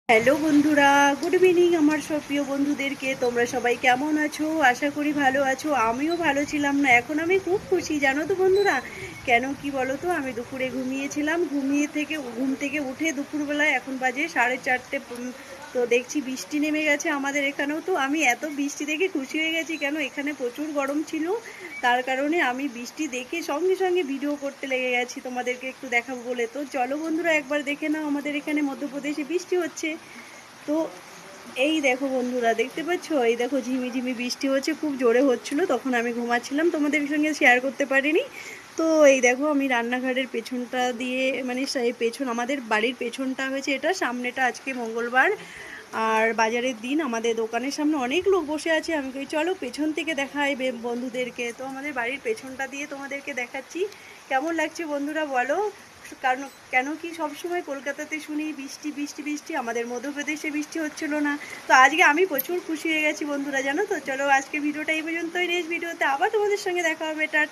Hello বন্ধুরা, good evening আমার সব প্রিয় বন্ধুদেরকে। তোমরা সবাই কেমন আছো? আশা করি ভালো আছো। আমিও ভালো ছিলাম না, এখন আমি খুব খুশি জানো তো বন্ধুরা। কেন কি বলো তো, আমি দুপুরে ঘুমিয়েছিলাম, ঘুম থেকে উঠে দুপুরবেলায় এখন বাজে 4:30। তো দেখছি বৃষ্টি নেমে গেছে আমাদের এখানেও। তো আমি এত বৃষ্টি দেখে খুশি হয়ে গেছি, কেন এখানে প্রচুর গরম ছিল। তার কারণে আমি বৃষ্টি দেখে সঙ্গে সঙ্গে ভিডিও করতে লেগে গেছি তোমাদেরকে একটু দেখাবো বলে। তো চলো বন্ধুরা, একবার দেখে নাও আমাদের এখানে মধ্যপ্রদেশে বৃষ্টি হচ্ছে। তো এই দেখো বন্ধুরা, দেখতে পাচ্ছ? এই দেখো ঝিমিঝিমি বৃষ্টি হচ্ছে, খুব জোরে হচ্ছিল, তখন আমি ঘুমাচ্ছিলাম, তোমাদের সঙ্গে শেয়ার করতে পারিনি। তো এই দেখো আমি রান্নাঘরের পেছনটা দিয়ে, মানে সেই পেছন, আমাদের বাড়ির পেছনটা হয়েছে এটা, সামনেটা আজকে মঙ্গলবার আর বাজারের দিন, আমাদের দোকানের সামনে অনেক লোক বসে আছে। আমি কই চলো পেছন থেকে দেখাই বন্ধুদেরকে। তো আমাদের বাড়ির পেছনটা দিয়ে তোমাদেরকে দেখাচ্ছি। কেমন লাগছে বন্ধুরা বলো? কারণ কেন কি সবসময় কলকাতাতে শুনি বৃষ্টি বৃষ্টি বৃষ্টি, আমাদের মধ্যপ্রদেশে বৃষ্টি হচ্ছিল না। তো আজকে আমি প্রচুর খুশি হয়ে গেছি বন্ধুরা, জানো তো। চলো আজকে ভিডিওটা এই পর্যন্তই, নেক্সট ভিডিওতে আবার তোমাদের সঙ্গে দেখা হবে। টাটা।